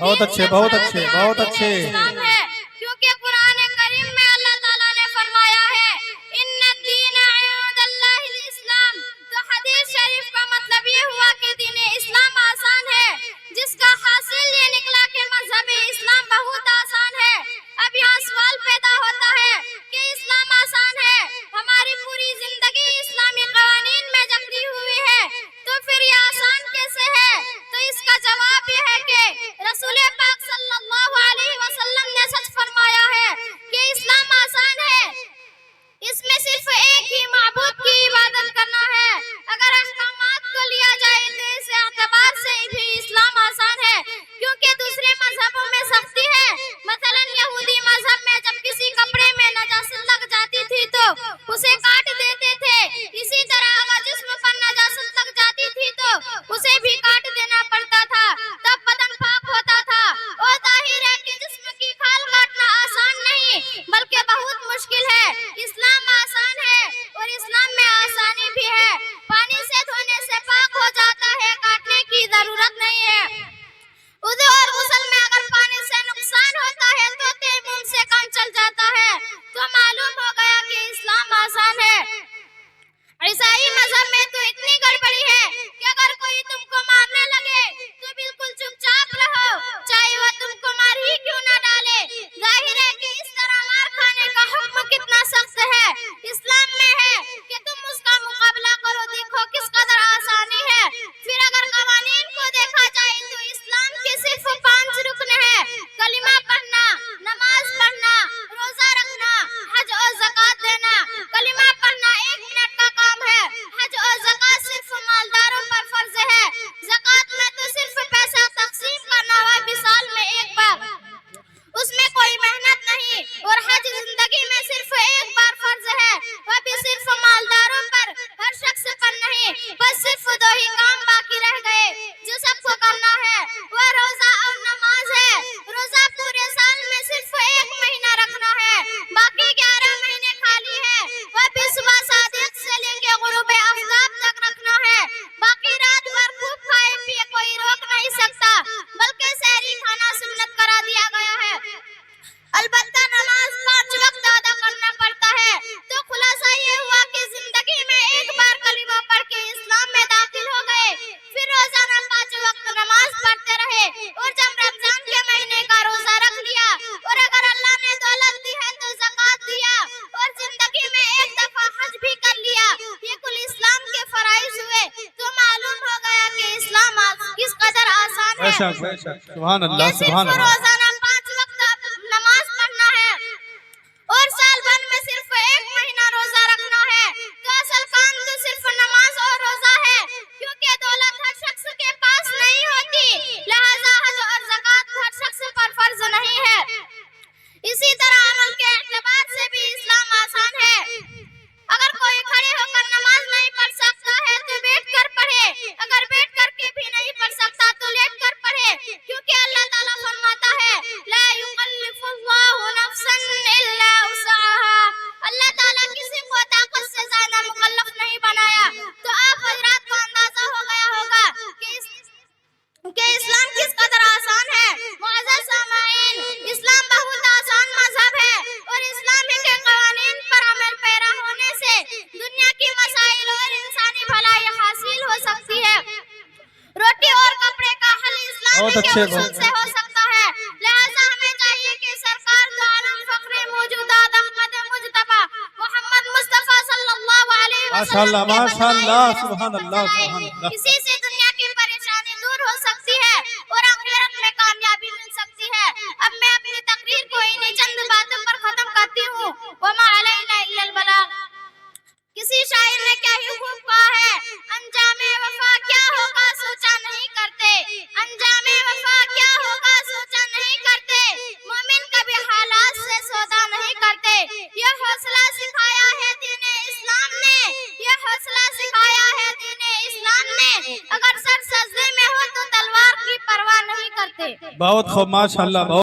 بہت اچھے بہت اچھے بہت اچھے اسلام ہے، کیونکہ قرآن کریم میں اللہ تعالیٰ نے فرمایا ہے ان الدین عند اللہ الاسلام، تو حدیث شریف کا مطلب یہ ہوا کہ دین اسلام آسان ہے، جس کا حاصل یہ نکلا کہ مذہب اسلام بہت آسان ہے۔ اب یہاں سوال پیدا ہوتا ہے کہ اسلام آسان ہے، ہماری پوری زندگی اسلامی قوانین میں جکڑی ہوئی ہے، تو پھر یہ آسان کیسے ہے؟ تو اس کا جواب یہ ہے کہ رسول پاک صلی اللہ علیہ وسلم نے سچ فرمایا ہے کہ اسلام آسان ہے، اس میں صرف ایک ہی معبود کی عبادت کرنا ہے۔ اگر احکامات کو لیا جائے تو اس اعتبار سے بھی اسلام آسان ہے، کیونکہ دوسرے مذہبوں میں سختی ہے۔ مثلا یہودی مذہب میں جب کسی کپڑے میں نجاست لگ جاتی تھی تو اسے کاٹ دیتے تھے، اسی طرح اگر جسم پر نجاست لگ جاتی تھی تو اسے بھی کاٹ دینا پڑتا تھا، تب بدن پاک ہوتا تھا۔ اور ظاہر ہے کہ جسم کی کھال کاٹنا آسان نہیں بلکہ بہت مشکل ہے۔ اسلام آسان ہے اور اسلام میں آسانی بھی ہے، پانی سے دھونے سے پاک ہو جاتا ہے، کاٹنے کی ضرورت نہیں ہے۔ وضو اور غسل میں اگر پانی سے نقصان ہوتا ہے تو تیمم سے کام چل جاتا ہے۔ تو معلوم ہو گیا کہ اسلام آسان ہے۔ عیسائی مذہب میں تو اتنی گڑبڑی ہے کہ اگر کوئی تم کو مارنے لگے تو بالکل چپ چاپ رہو، چاہے وہ تم کو مار ہی کیوں نہ ڈالے۔ ظاہر ہے کہ اس طرح مار کھانے کا حکم کتنا سخت ہے اسلام میں ہے کہ تم اس کا مقابلہ کرو، دیکھو کس قدر آسانی ہے۔ پھر اگر قوانین کو دیکھا جائے تو اسلام کے صرف 5 رکن ہیں: کلمہ پڑھنا، نماز پڑھنا، روزہ رکھنا، حج اور زکوٰۃ دینا۔ کلمہ پڑھنا 1 منٹ کا کام ہے، حج اور زکوٰۃ صرف مالداروں پر فرض ہے، زکوٰۃ میں تو صرف پیسہ تقسیم کرنا ہوا سال میں 1 بار، اس میں کوئی محنت نہیں۔ اور حج زندگی میں صرف 1 بار فرض ہے، وہ بھی صرف مالداروں پر، ہر شخص پر نہیں۔ بس صرف 2 ہی کام باقی رہ گئے جو سب کو کرنا ہے، وہ روزہ اور نماز ہے۔ روزہ پورے سال میں صرف 1 مہینہ رکھنا ہے، باقی 11 مہینے خالی ہے، وہ بھی صبح صادق سے لے کے غروب آفتاب تک رکھنا ہے۔ باقی رات بھر خوب کھائے پیے کوئی روک نہیں سکتا، بلکہ سحری کھانا سنت کرا دیا گیا ہے۔ البتہ نماز 5 وقت ادا کرنا پڑتا ہے۔ تو خلاصہ یہ ہوا کہ زندگی میں 1 بار کلمہ پڑھ کے اسلام میں داخل ہو گئے، پھر روزانہ 5 وقت نماز پڑھتے رہے، اور جب رمضان کے مہینے کا روزہ رکھ لیا، اور اگر اللہ نے دولت دی ہے تو زکوٰۃ دیا، اور زندگی میں 1 دفعہ حج بھی کر لیا، یہ کل اسلام کے فرائض ہوئے۔ تو معلوم ہو گیا کہ اسلام کس قدر آسان ہے۔ سبحان اللہ سبحان صرف اللہ۔ روزانہ 5 وقت نماز پڑھنا ہے اور سال بھر میں صرف 1 مہینہ روزہ رکھنا ہے، تو اصل کام تو صرف نماز اور روزہ ہے، کیونکہ دولت ہر شخص کے پاس نہیں ہوتی، لہذا حج اور زکوٰۃ ہر شخص پر فرض نہیں ہے۔ اسی طرح عمل کے اعتبار سے بھی اسلام آسان ہے۔ اگر کوئی کھڑے ہو کر نماز نہیں پڑھ سکتا ہے تو بیٹھ کر پڑھے، اگر بیٹھ کر کے بھی نہیں پڑھ سکتا تو لیٹ کر پڑھے، کیونکہ اللہ تعالیٰ فرماتا ہے لا یکلف اللہ نفسا الا وسعها، اللہ تعالیٰ کسی کو طاقت سے زیادہ مکلف نہیں بنایا۔ تو آپ حضرات کو اندازہ ہو گیا ہوگا کہ اسلام کس قدر آسان ہے۔ معزز سامعین، اسلام بہت آسان مذہب ہے، اور اسلام کے قوانین پر عمل پیرا ہونے سے دنیا کی مسائل اور انسانی بھلائی حاصل ہو سکتی ہے۔ روٹی اور کپڑے کا حل اسلام کے اصول سے ہو سکتا ہے، لہذا ہمیں چاہیے کہ سرکار دو عالم فخر موجودات احمد مجتبی محمد مصطفیٰ صلی اللہ علیہ وسلم ماشاء اللہ سبحان اللہ سبحان اللہ۔ اسی سے دنیا کی پریشانی دور ہو سکتی ہے اور آخرت میں کامیابی مل سکتی ہے۔ اب میں اپنی تقریر کو انہی چند باتوں پر ختم کرتی ہوں۔ وما علینا الا البلاغ۔ کسی شاعر نے کیا ہی خوب کہا ہے، انجام وفا کیا ہوگا سوچا نہیں کرتے، انجام وفا کیا ہوگا سوچا نہیں کرتے، مومن کبھی حالات سے سودا نہیں کرتے۔ یہ حوصلہ سکھایا ہے دین اسلام نے، یہ حوصلہ سکھایا ہے دین اسلام نے، اگر سر سجدے میں ہو تو تلوار کی پرواہ نہیں کرتے۔ بہت خوب ماشاء اللہ۔